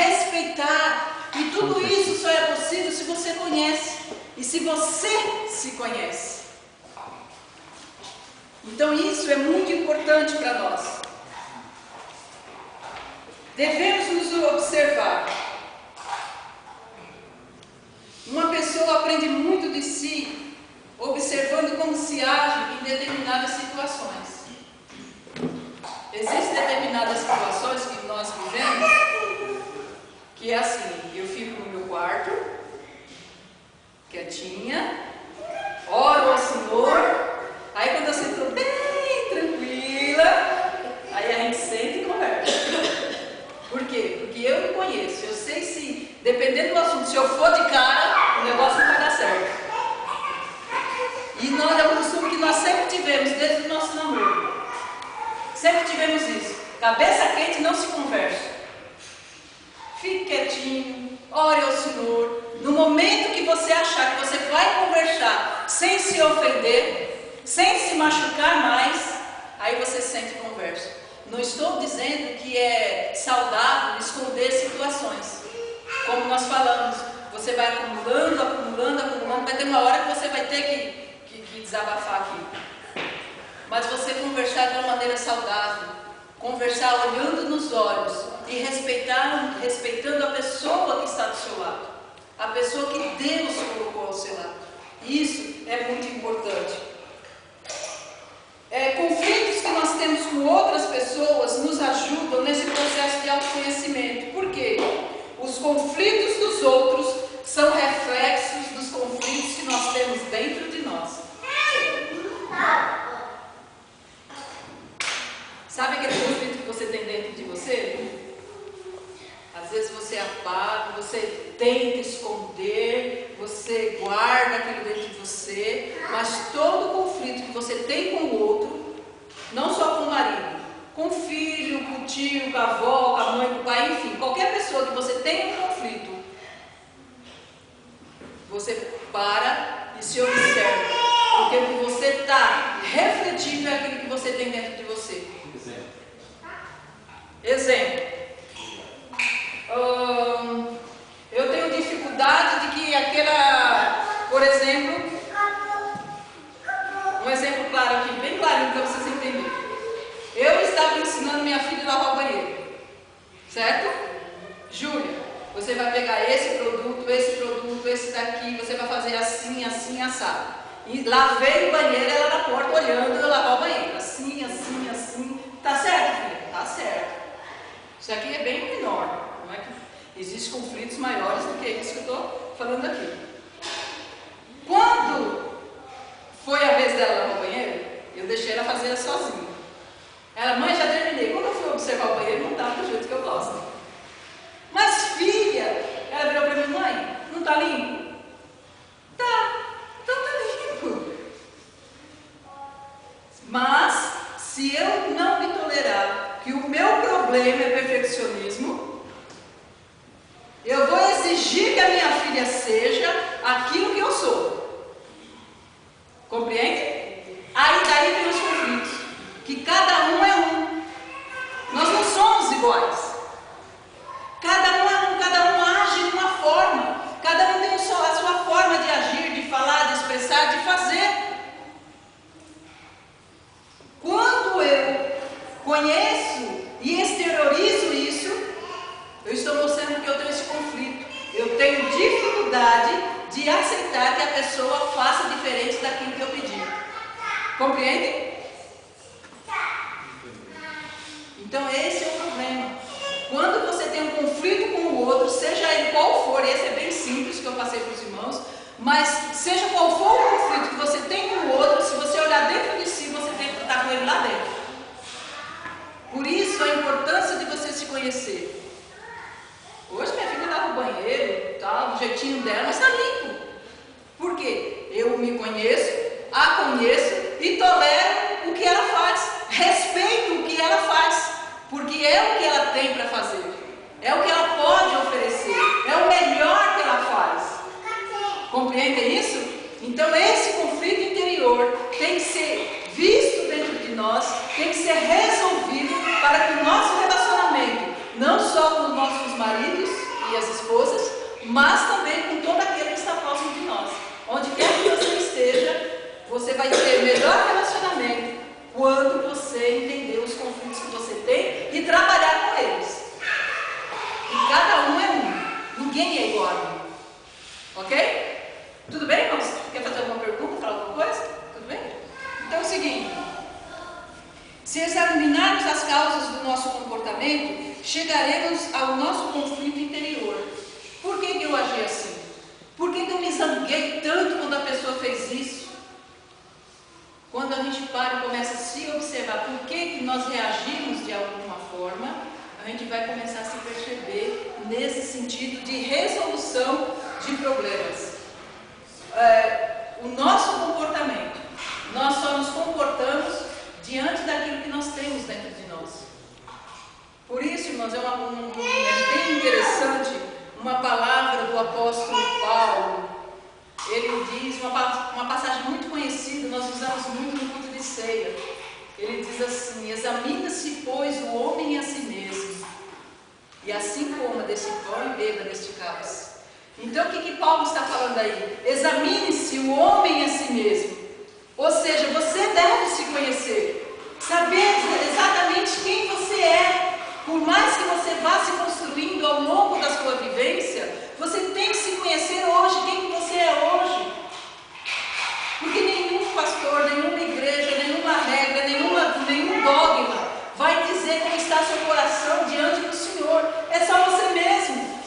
respeitar. E tudo isso só é possível se você conhece e se você se conhece. Então isso é muito importante para nós. Devemos nos observar. Uma pessoa aprende muito de si, observando como se age em determinadas situações. Existem determinadas situações que nós vivemos, que é assim, eu fico no meu quarto, quietinha, oro ao Senhor, aí quando eu sinto bem tranquila, aí a gente senta e conversa. Por quê? Porque eu me conheço, eu sei se, dependendo do assunto, se eu for de cara, o negócio não vai dar certo. E nós, é um costume que nós sempre tivemos, desde o nosso namoro. Sempre tivemos isso. Cabeça quente não se conversa. Fique quietinho, ore ao Senhor. No momento que você achar que você vai conversar sem se ofender, sem se machucar mais, aí você sente e conversa. Não estou dizendo que é saudável esconder situações. Como nós falamos, você vai acumulando, vai ter uma hora que você vai ter que desabafar aqui. Mas você conversar de uma maneira saudável, conversar olhando nos olhos e respeitando a pessoa que está do seu lado, a pessoa que Deus colocou ao seu lado. Isso é muito importante. Conflitos que nós temos com outras pessoas nos ajudam nesse processo de autoconhecimento. Por quê? Os conflitos dos outros são reflexos dos conflitos que nós temos dentro de nós. Sabe aquele conflito que você tem dentro de você? Às vezes você apaga, você tenta esconder, você guarda aquilo dentro de você, mas todo conflito que você tem com o outro, não só com o marido, com o filho, com o tio, com a avó, com a mãe, com o pai, enfim, qualquer pessoa que você tenha um conflito, você para e se observa, porque o que você está refletindo é aquilo que você tem dentro de você. Exemplo. Eu tenho dificuldade de que por exemplo, um exemplo claro aqui, bem clarinho para vocês entenderem. Eu estava ensinando minha filha a lavar o banheiro, certo? Júlia, você vai pegar esse produto, esse daqui, você vai fazer assim, assim, assado. E lavei o banheiro, ela na porta olhando eu lavar o banheiro, assim, assim, assim. Tá certo, filha? Tá certo. Isso aqui é bem menor, não é que existem conflitos maiores do que isso que eu estou falando aqui. Quando foi a vez dela lavar o banheiro, eu deixei ela fazer sozinha. Ela, mãe, já terminei. Quando eu fui observar o banheiro, não estava do jeito que eu gosto. Mas filha, ela virou para mim, mãe, não está limpo? Tá, então está limpo. Mas, se eu não me tolerar que o meu problema é perfeccionismo, eu vou exigir que a minha filha seja aquilo que eu sou. Compreende? Aí daí vem os conflitos, que cada um é um. Nós não somos iguais. Cada um é um, cada um age de uma forma. Cada um tem a sua forma de agir, de falar, de expressar, de fazer. Quando eu conheço e exteriorizo isso, eu estou mostrando que eu tenho esse conflito. Eu tenho dificuldade de aceitar que a pessoa faça diferente daquilo que eu pedi. Compreende? Então esse é o problema. Quando você tem um conflito com o outro, seja ele qual for, esse é bem simples que eu passei para os irmãos, mas seja qual for o conflito que você tem com o outro, se você olhar dentro de si, você tem que estar com ele lá dentro. Por isso a importância de você se conhecer. Hoje minha filha lava o banheiro, tal, do jeitinho dela, mas está limpo. Por quê? Eu me conheço, a conheço e tolero o que ela faz. Respeito o que ela faz, porque é o que ela tem para fazer. É o que ela pode oferecer. É o melhor que ela faz. Compreendem isso? Então esse conflito interior tem que ser visto dentro de nós, tem que ser resolvido para que o nosso relacionamento, não só com os nossos maridos, mas também com todo aquele que está próximo de nós. Onde quer que você esteja, você vai ter melhor relacionamento quando você entender os conflitos que você tem e trabalhar com eles. E cada um é um, ninguém é igual a mim. Ok? Tudo bem, irmãos? Quer fazer alguma pergunta, falar alguma coisa? Tudo bem? Então é o seguinte: se examinarmos as causas do nosso comportamento, chegaremos ao nosso conflito interior. Por que eu agi assim? Por que eu me zanguei tanto quando a pessoa fez isso? Quando a gente para e começa a se observar por que nós reagimos de alguma forma, a gente vai começar a se perceber nesse sentido de resolução de problemas. O nosso comportamento, nós só nos comportamos diante daquilo que nós temos dentro de nós. Por isso, irmãos, é bem interessante uma palavra do apóstolo Paulo. Ele diz, uma passagem muito conhecida, nós usamos muito no culto de ceia. Ele diz assim: examina-se, pois, o homem a si mesmo, e assim coma desse pão e beba deste cálice. Então o que Paulo está falando aí? Examine-se o homem a si mesmo. Ou seja, você deve se conhecer, saber exatamente quem você é. Por mais que você vá se construindo ao longo da sua vivência, você tem que se conhecer hoje, quem você é hoje. Porque nenhum pastor, nenhuma igreja, nenhuma regra, nenhum dogma vai dizer como está seu coração diante do Senhor. É só você mesmo.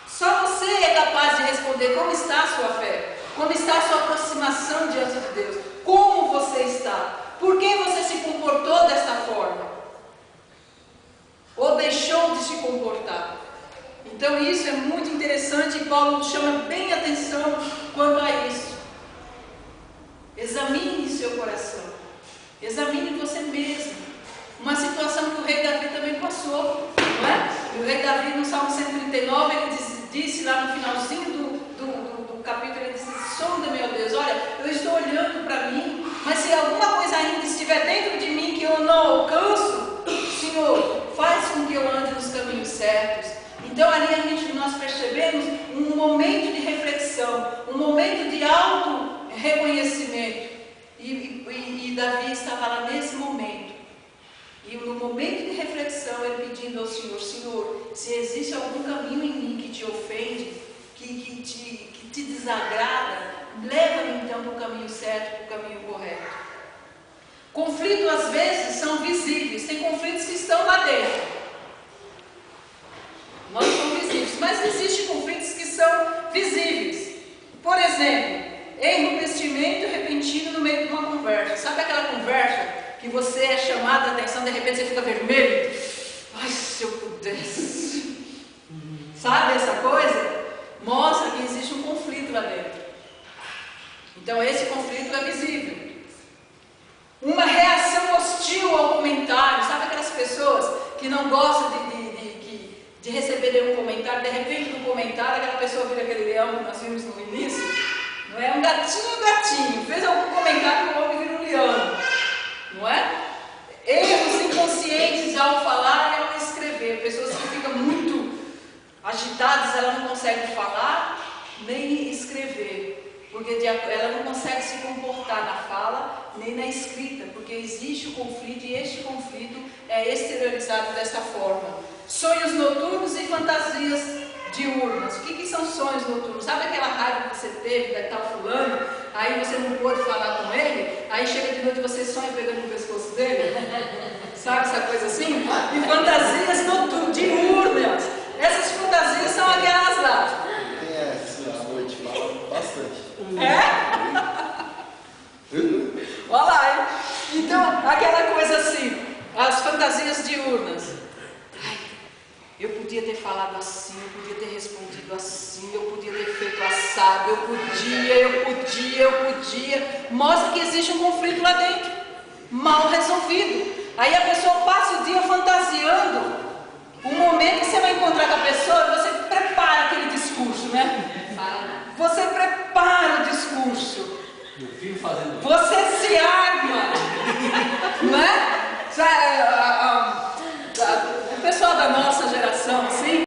Só você é capaz de responder como está a sua fé, como está a sua aproximação diante de Deus, como você está, por que você se comportou dessa forma, ou deixou de se comportar. Então isso é muito interessante e Paulo chama bem atenção quanto a isso. Examine seu coração, examine você mesmo. Uma situação que o rei Davi também passou, não é? E o rei Davi no Salmo 139, ele disse lá no finalzinho do capítulo, ele disse: sonda-me, ó Deus, olha, eu estou olhando para mim, mas se alguma coisa ainda estiver dentro de mim que eu não alcanço, Senhor, faz com que eu ande nos caminhos certos. Então ali nós percebemos um momento de reflexão, um momento de auto-reconhecimento, e Davi estava lá nesse momento. E no momento de reflexão, ele pedindo ao Senhor: Senhor, se existe algum caminho em mim que te ofende, que te desagrada, leva-me então para o caminho certo, para o caminho correto. Conflitos às vezes são visíveis, tem conflitos que estão lá dentro. Não são visíveis, mas existem conflitos que são visíveis. Por exemplo, enrubescimento repentino no meio de uma conversa. Sabe aquela conversa que você é chamado a atenção, de repente você fica vermelho? Ai, se eu pudesse. Sabe essa coisa? Mostra que existe um conflito lá dentro. Então esse conflito é visível. Uma reação hostil ao comentário. Sabe aquelas pessoas que não gostam de receber nenhum comentário? De repente no comentário aquela pessoa vira aquele leão que nós vimos no início. Não é? Um gatinho. Fez algum comentário que o homem vira um leão. Não é? Erros inconscientes ao falar e ao escrever. Pessoas que ficam muito agitadas, ela não consegue falar nem escrever, porque ela não consegue se comportar na fala nem na escrita, porque existe o conflito e este conflito é exteriorizado desta forma. Sonhos noturnos e fantasias diurnas. O que são sonhos noturnos? Sabe aquela raiva que você teve da tal fulano, aí você não pôde falar com ele, aí chega de noite e você sonha pegando no pescoço dele? Sabe essa coisa assim? E fantasias noturnas, diurnas. Essas fantasias são aquelas lá. À noite fala bastante. Olha lá, hein? Então, aquela coisa assim, as fantasias diurnas. Eu podia ter falado assim, eu podia ter respondido assim, eu podia ter feito assado, eu podia. Mostra que existe um conflito lá dentro, mal resolvido. Aí a pessoa passa o dia fantasiando o momento que você vai encontrar